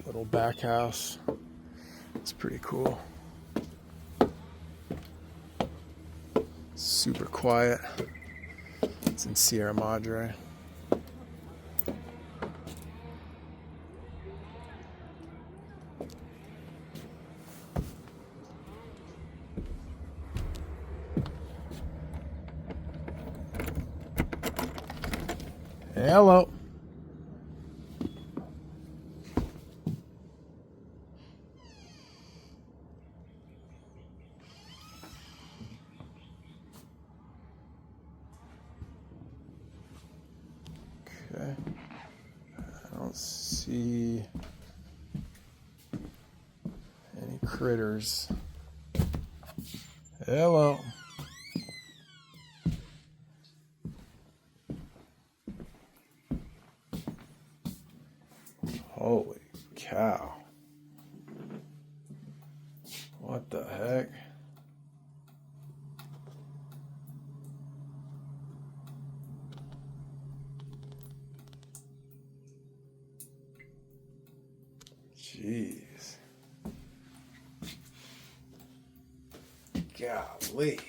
little back house. It's pretty cool. Super quiet. It's in Sierra Madre. Hello. Okay. I don't see any critters. Hello. Holy cow. What the heck? Jeez. Golly.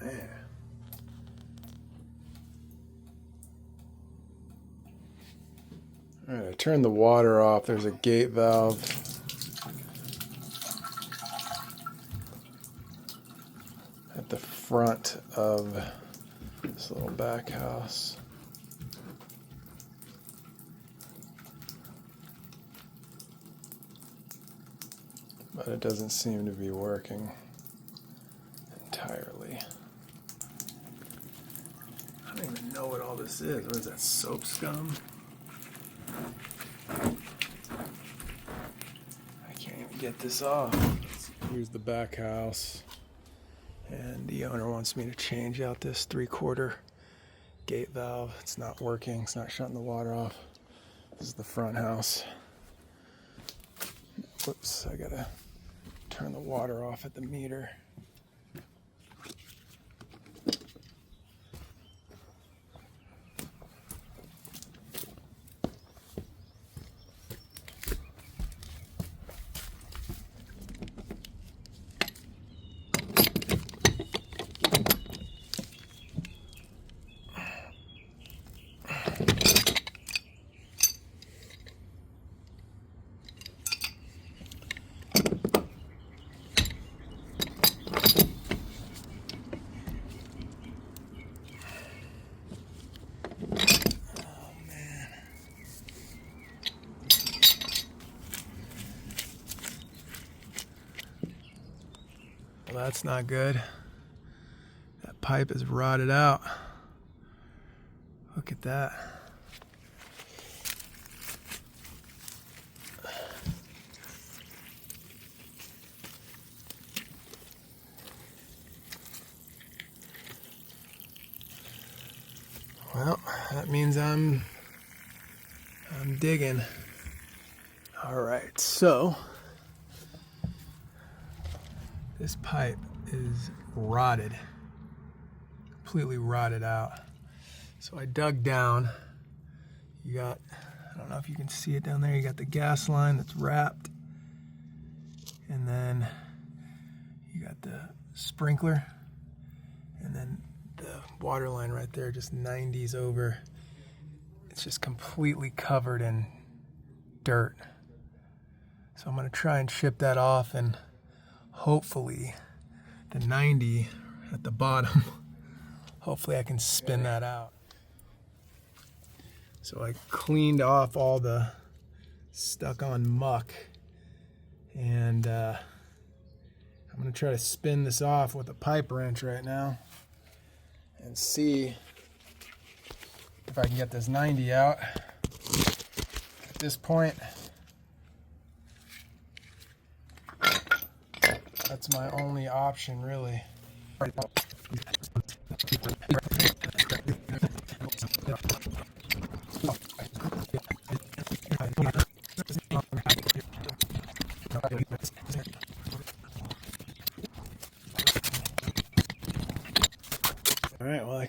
Man. All right, I turned the water off. There's a gate valve. At the front of this little back house. But it doesn't seem to be working entirely. I don't even know what all this is. What is that, soap scum? I can't even get this off. Here's the back house. And the owner wants me to change out this 3/4 gate valve. It's not working. It's not shutting the water off. This is the front house. Whoops, I gotta turn the water off at the meter. Well, that's not good. That pipe is rotted out. Look at that. Well, that means I'm digging. All right, so this pipe is rotted, completely rotted out. So I dug down. You got, I don't know if you can see it down there, you got the gas line that's wrapped. And then you got the sprinkler. And then the water line right there, just 90s over. It's just completely covered in dirt. So I'm gonna try and chip that off, and hopefully the 90 at the bottom, hopefully I can spin that out. So I cleaned off all the stuck on muck, and I'm gonna try to spin this off with a pipe wrench right now and see if I can get this 90 out. At this point, that's my only option, really.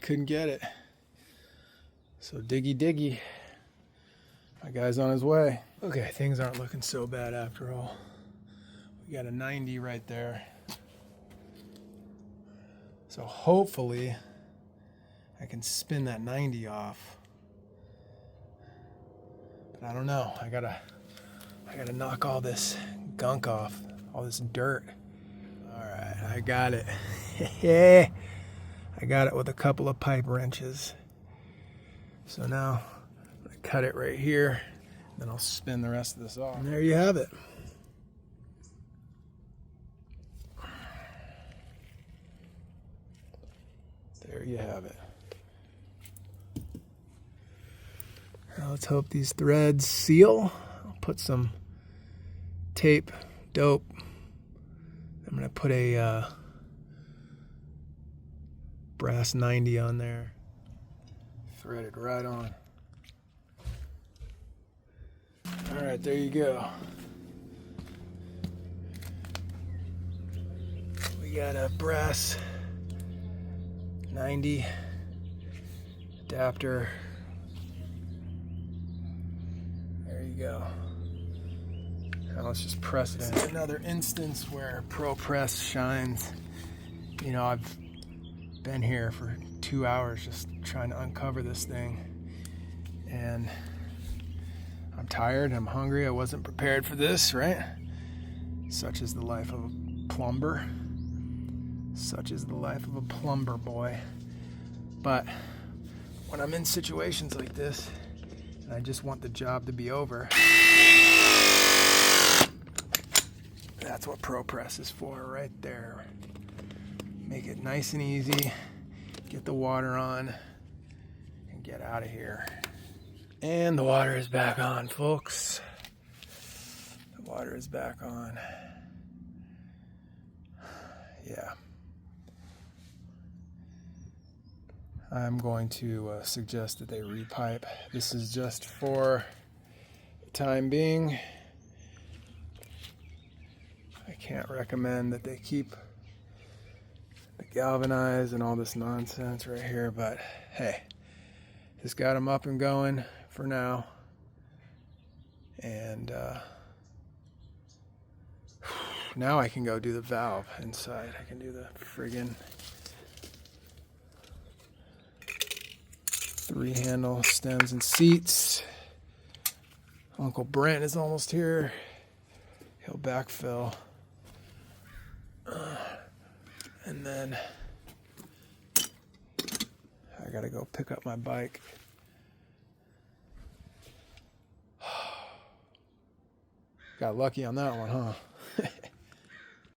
couldn't get it. So diggy diggy. My guy's on his way. Okay, things aren't looking so bad after all. We got a 90 right there. So hopefully I can spin that 90 off. But I don't know. I gotta knock all this gunk off, all this dirt. All right, I got it. I got it with a couple of pipe wrenches. So now I'm gonna cut it right here, then I'll spin the rest of this off. And there you have it. There you have it. Now let's hope these threads seal. I'll put some tape, dope. I'm gonna put a brass 90 on there. Thread it right on. All right, there you go. We got a brass 90 adapter. There you go. Now let's just press it in. Another instance where ProPress shines. You know, I've been here for 2 hours just trying to uncover this thing, and I'm tired, I'm hungry, I wasn't prepared for this, right? Such is the life of a plumber. Such is the life of a plumber, boy. But when I'm in situations like this, and I just want the job to be over, that's what ProPress is for, right there. Make it nice and easy, get the water on, and get out of here. And the water is back on, folks. The water is back on. Yeah. I'm going to suggest that they repipe. This is just for the time being. I can't recommend that they keep the galvanized and all this nonsense right here, but hey, just got them up and going for now. And now I can go do the valve inside. I can do the friggin' 3-handle stems and seats. Uncle Brent is almost here. He'll backfill. And then I gotta go pick up my bike. Got lucky on that one, huh?